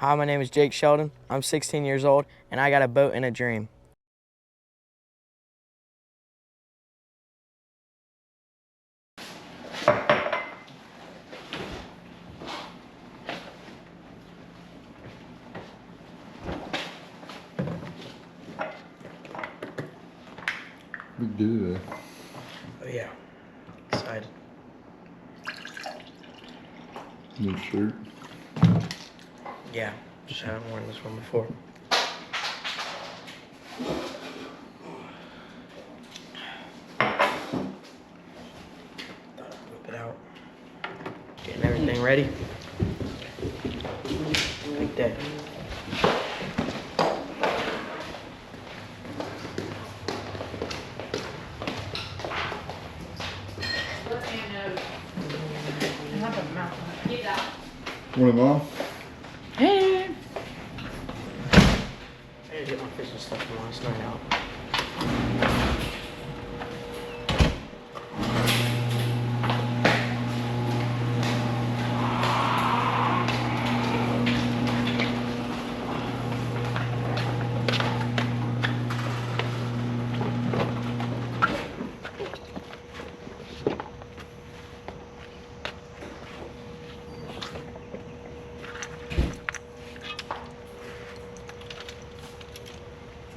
Hi, my name is Jake Sheldon. I'm 16 years old, and I got a boat and a dream. Big day today. Oh yeah, excited. New shirt. Yeah, just haven't worn this one before. Thought I'd whip it out. Getting everything ready. Big day. Morning, Mom. Hey! I gotta get my fishing stuff from last night out.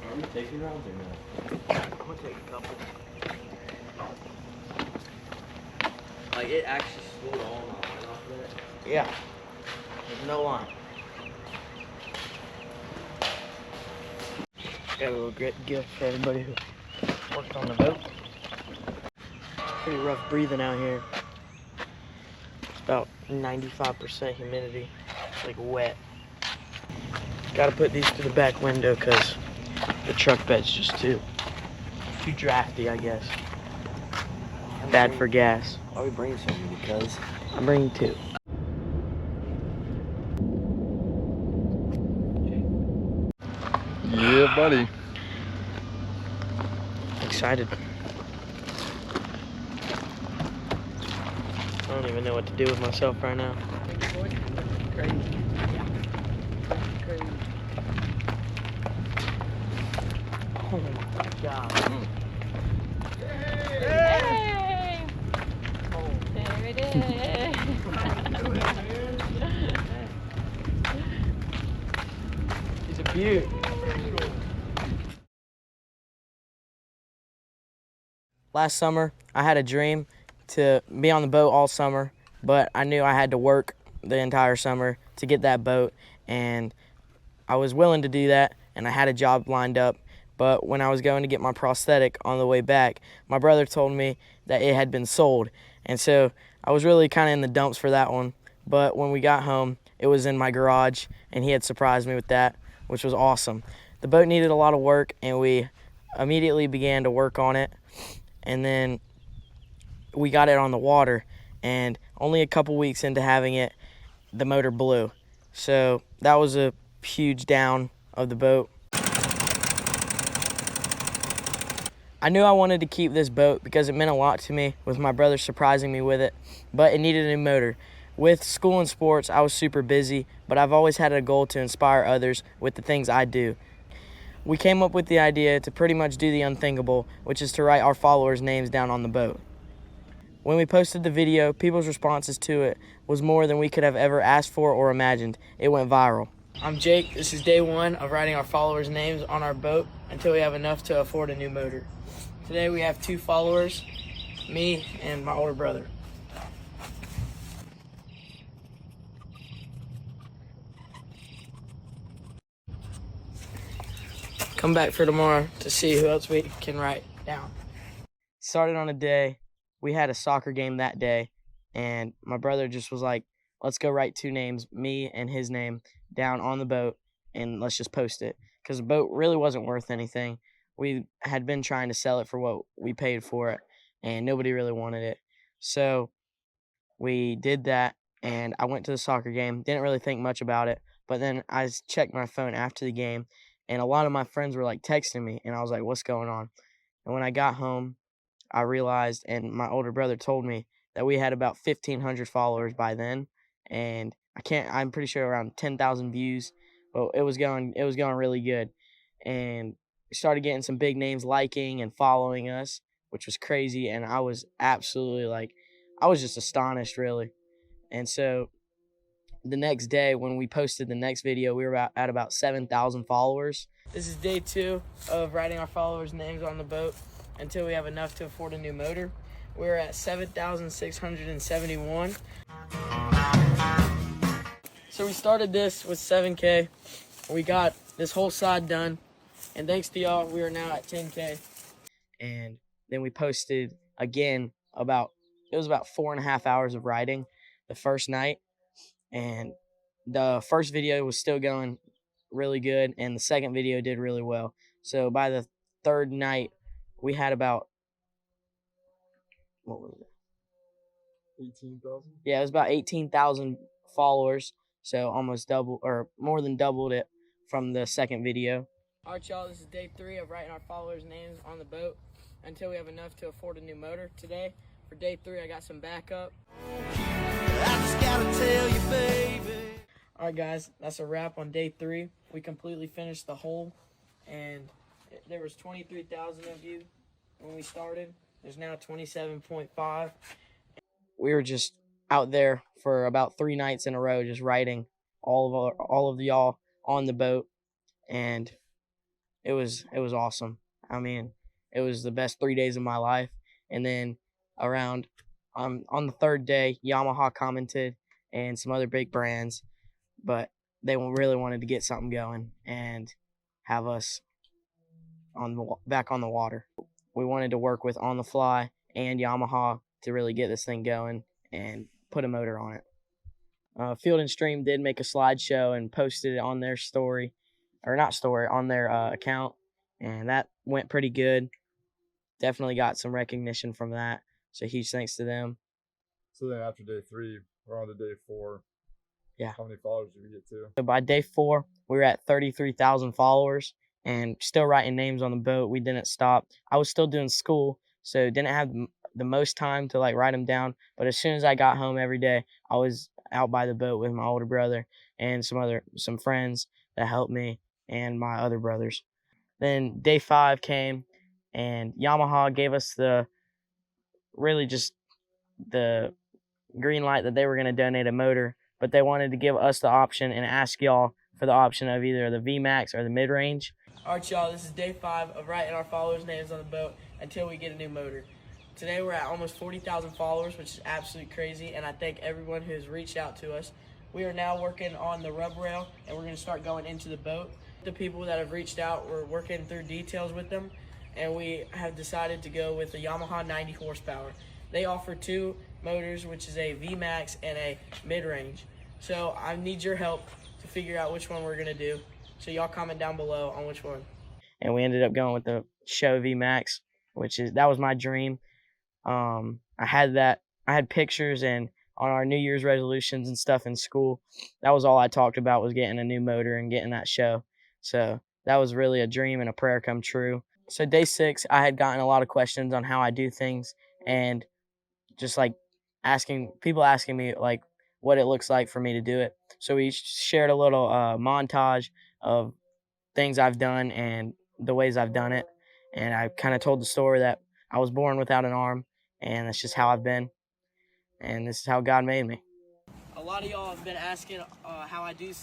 Are we taking rounds or no? I'm gonna take a couple. Like it actually slowed all my line off of it. Yeah, there's no line. Got a little great gift for everybody who worked on the boat. Pretty rough breathing out here. It's about 95% humidity. It's like wet. Gotta put these through the back window because the truck bed's just too drafty, I guess. Bad for gas. Why we bring something? Because I'm bringing two. Yeah, buddy. Excited. I don't even know what to do with myself right now. Oh my God. Hey! Oh. There it is. He's a beaut. Last summer, I had a dream to be on the boat all summer, but I knew I had to work the entire summer to get that boat, and I was willing to do that, and I had a job lined up. But when I was going to get my prosthetic on the way back, my brother told me that it had been sold, and so I was really kind of in the dumps for that one. But when we got home, it was in my garage, and he had surprised me with that, which was awesome. The boat needed a lot of work, and we immediately began to work on it. And then we got it on the water, and only a couple weeks into having it, the motor blew. So that was a huge down of the boat. I knew I wanted to keep this boat because it meant a lot to me with my brother surprising me with it, but it needed a new motor. With school and sports, I was super busy, but I've always had a goal to inspire others with the things I do. We came up with the idea to pretty much do the unthinkable, which is to write our followers' names down on the boat. When we posted the video, people's responses to it was more than we could have ever asked for or imagined. It went viral. I'm Jake. This is day one of writing our followers' names on our boat until we have enough to afford a new motor. Today we have 2 followers, me and my older brother. Come back for tomorrow to see who else we can write down. Started on a day, we had a soccer game that day, and my brother just was like, let's go write 2 names, me and his name, down on the boat, and let's just post it. Because the boat really wasn't worth anything. We had been trying to sell it for what we paid for it, and nobody really wanted it. So we did that, and I went to the soccer game. Didn't really think much about it, but then I checked my phone after the game, and a lot of my friends were like texting me, and I was like, what's going on? And when I got home, I realized, and my older brother told me, that we had about 1,500 followers by then, and I'm pretty sure around 10,000 views, but it was going really good, and we started getting some big names liking and following us, which was crazy. And I was absolutely like, I was just astonished, really. And so the next day when we posted the next video, we were at about 7,000 followers. This is day 2 of writing our followers' names on the boat until we have enough to afford a new motor. We're at 7,671. So we started this with 7K. We got this whole side done, and thanks to y'all, we are now at 10K. And then we posted again it was about 4.5 hours of writing the first night. And the first video was still going really good, and the second video did really well. So by the third night, we had about, what was it? 18,000? Yeah, it was about 18,000 followers. So almost double, or more than doubled it from the second video. All right, y'all, this is day 3 of writing our followers' names on the boat until we have enough to afford a new motor. Today, for day 3, I got some backup. I just gotta tell you, baby. All right, guys, that's a wrap on day 3. We completely finished the hole, and there was 23,000 of you when we started. There's now 27.5. We were just out there for about 3 nights in a row, just writing all of y'all on the boat, and it was awesome. I mean, it was the best 3 days of my life. And then around on the third day, Yamaha commented and some other big brands, but they really wanted to get something going and have us back on the water. We wanted to work with On the Fly and Yamaha to really get this thing going and put a motor on it. Field and Stream did make a slideshow and posted it on their on their account, and that went pretty good. Definitely got some recognition from that, so huge thanks to them. So then after day 3, we're on to day 4. Yeah. How many followers did we get to? So by day 4, we were at 33,000 followers and still writing names on the boat. We didn't stop. I was still doing school, so didn't have the most time to like write them down. But as soon as I got home every day, I was out by the boat with my older brother and some friends that helped me and my other brothers. Then day 5 came, and Yamaha gave us the green light that they were going to donate a motor, but they wanted to give us the option and ask y'all for the option of either the VMAX or the mid-range. All right, y'all, this is day 5 of writing our followers' names on the boat until we get a new motor. Today we're at almost 40,000 followers, which is absolutely crazy, and I thank everyone who has reached out to us. We are now working on the rub rail, and we're going to start going into the boat. The people that have reached out, we're working through details with them, and we have decided to go with the Yamaha 90 horsepower. They offer 2 motors, which is a VMAX and a mid-range. So I need your help to figure out which one we're going to do. So y'all comment down below on which one. And we ended up going with the Show VMAX, that was my dream. I had pictures and on our New Year's resolutions and stuff in school. That was all I talked about, was getting a new motor and getting that Show. So that was really a dream and a prayer come true. So day 6, I had gotten a lot of questions on how I do things, and just like people asking me like what it looks like for me to do it. So we shared a little montage of things I've done and the ways I've done it. And I kind of told the story that I was born without an arm, and that's just how I've been. And this is how God made me. A lot of y'all have been asking how I do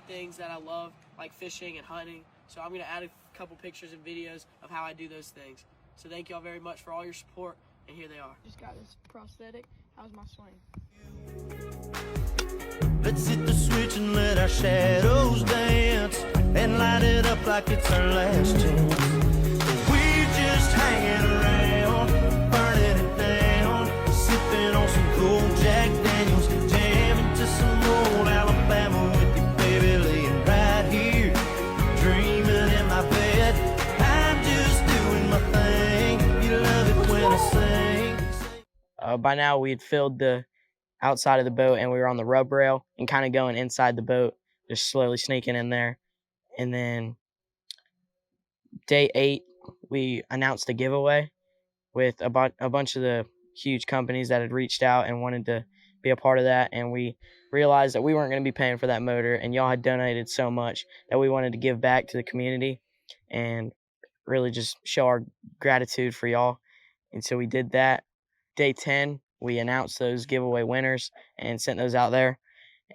things that I love, like fishing and hunting. So I'm going to add a couple pictures and videos of how I do those things. So thank y'all very much for all your support, and here they are. Just got this prosthetic. How's my swing? Let's hit the switch and let our shadows dance and light it up like it's our last chance. We're just hanging around, burning it down, sipping on some cool Jack Daniels, jamming to some old Alabama with you, baby, laying right here, dreaming in my bed. I'm just doing my thing. You love it when I sing. By now, we'd filled the outside of the boat, and we were on the rub rail and kind of going inside the boat, just slowly sneaking in there. And then day 8, we announced a giveaway with a bunch of the huge companies that had reached out and wanted to be a part of that, and we realized that we weren't going to be paying for that motor, and y'all had donated so much that we wanted to give back to the community and really just show our gratitude for y'all. And so we did that. Day 10, we announced those giveaway winners and sent those out there,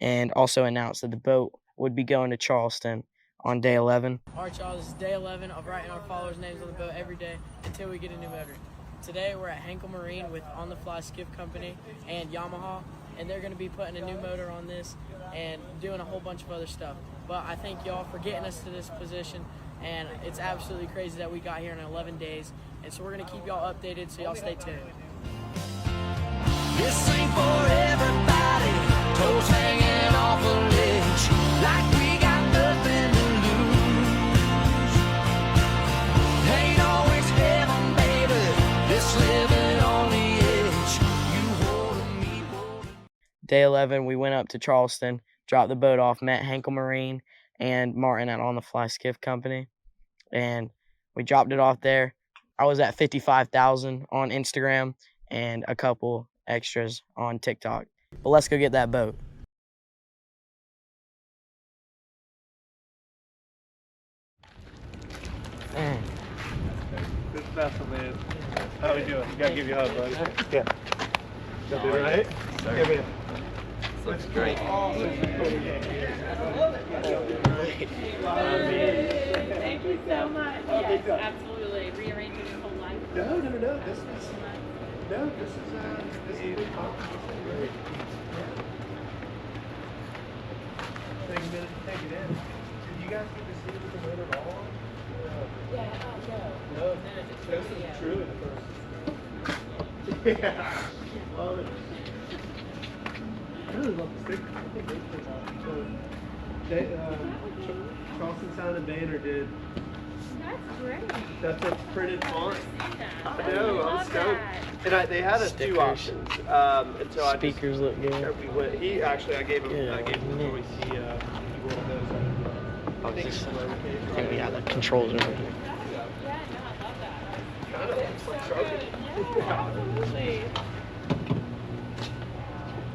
and also announced that the boat would be going to Charleston on day 11. All right, y'all, this is day 11 of writing our followers' names on the boat every day until we get a new motor. Today we're at Hanckel Marine with On the Fly Skiff Company and Yamaha, and they're going to be putting a new motor on this and doing a whole bunch of other stuff. But I thank y'all for getting us to this position, and it's absolutely crazy that we got here in 11 days. And so we're going to keep y'all updated, so y'all stay tuned. This ain't for everybody, toes hanging off a ledge, like we got nothing to lose. Ain't always heaven, baby, this living on the edge, you holding me, holding. Day 11, we went up to Charleston, dropped the boat off, met Hanckel Marine and Martin at On the Fly Skiff Company, and we dropped it off there. I was at 55,000 on Instagram and a couple extras on TikTok. But let's go get that boat. Good vessel, man. How we doing? Gotta give you a hug, buddy. Yeah. Got it right? Give me. Looks great. Thank you so much. Yes, absolutely. Rearranging your whole life. No. This is good talk. This is great. Take a minute to take it in. Did you guys get to see the motor at all? No. This is true in the first. Yeah. Love it. I really love the sticker. I think they put out. So, Charleston Sound and Banner did. That's great. That's a printed font. I I know, I'm love stoked. that. And they had us two Stickers. options. And so Speakers look good. I gave him Yeah, a choice. He wanted those. I think I it's think we got the controls over here. Yeah, no, I love that. kind of looks like trucking. Absolutely.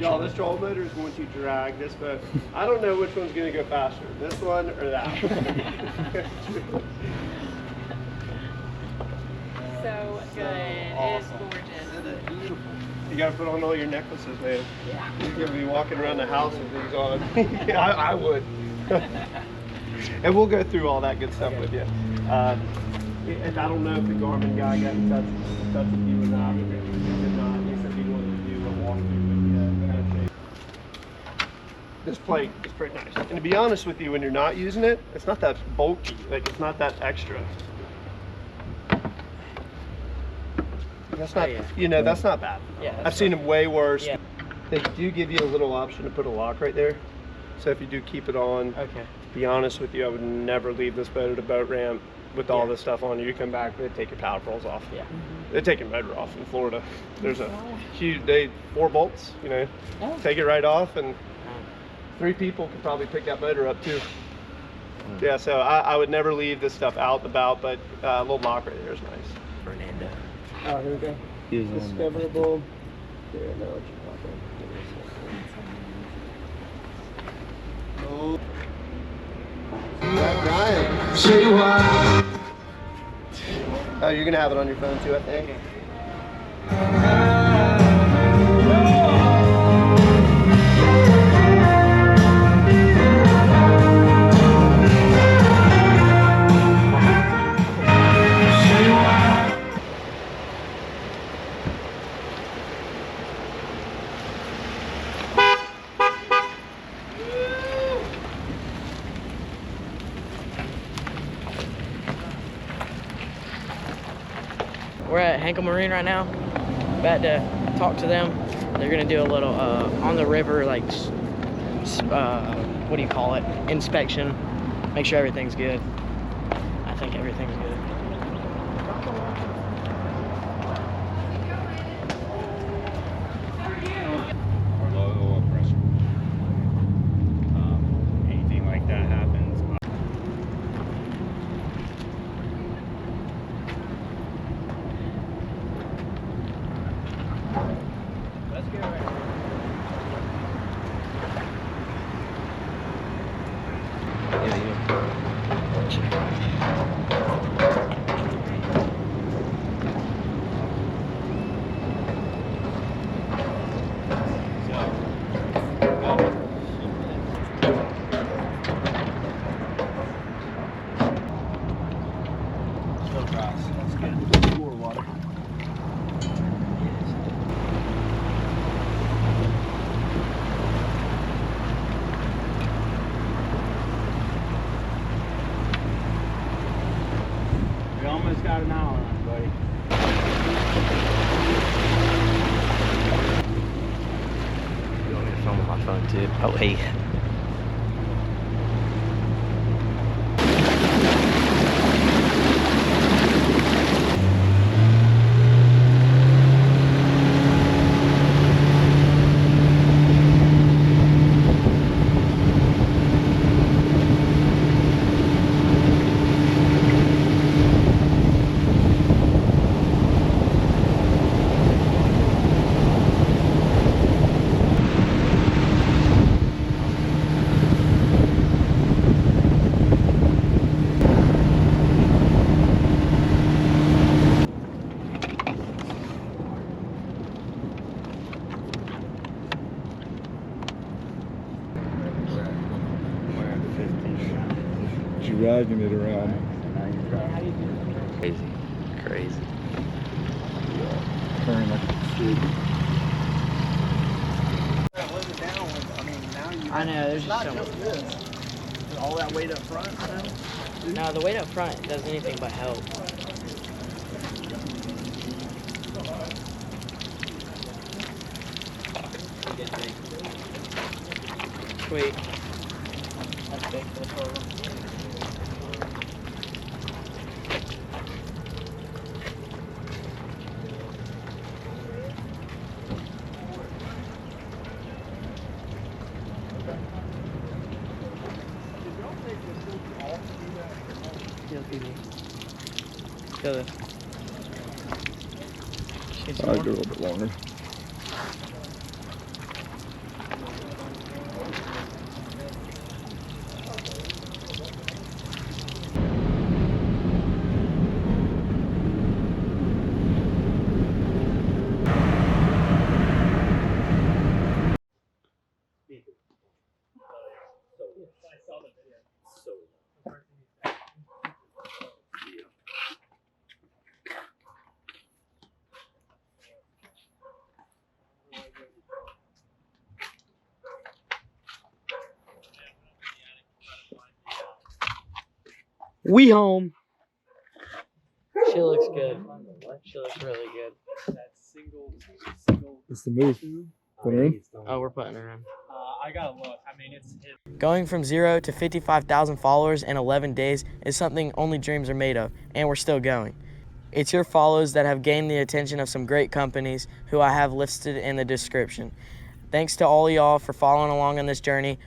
Y'all, this troll motor is going to drag this boat. I don't know which one's going to go faster, this one or that one. So good. Awesome. It is gorgeous. You got to put on all your necklaces, man. Yeah. You're going to be walking around the house with these on. Yeah, I would. And we'll go through all that good stuff with you. And I don't know if the Garmin guy got in touch with you or not. He did not. He said he wanted to do a walkthrough with you. This plate is pretty nice. And to be honest with you, when you're not using it, it's not that bulky. Like, it's not that extra. That's not, that's not bad. Yeah, I've seen them way worse. Yeah. They do give you a little option to put a lock right there. So if you do keep it on, Okay. to be honest with you, I would never leave this boat at a boat ramp with all this stuff on you. You come back, they take your power poles off. Yeah. They take your motor off in Florida. There's a huge, 4 bolts, take it right off, and 3 people could probably pick that motor up too. Yeah, so I would never leave this stuff out and about, but a little lock right there is nice. Fernando. Oh, here we go. Discoverable. There, no, it's oh. Ryan. Say what? Oh, you're gonna have it on your phone too, I think. We're at Hanckel Marine right now. About to talk to them. They're gonna do a little on the river, like what do you call it? Inspection. Make sure everything's good. I think everything's good. Or low oil pressure. Anything like that happens. Let's get right. We almost got an hour on it, buddy. You want me to film with my phone too? Oh, hey. Dragging it around. Crazy. Crazy. Turning like a kid. I know, there's just so much. All that weight up front, No, the weight up front does anything but help. Sweet. That's big for the turtle. Go there. I'll go a little bit longer. We home. She looks good. She looks really good. It's the move. Put her in. Oh, we're putting her in. I gotta look. I mean, it's hit. Going from 0 to 55,000 followers in 11 days is something only dreams are made of, and we're still going. It's your follows that have gained the attention of some great companies who I have listed in the description. Thanks to all y'all for following along on this journey.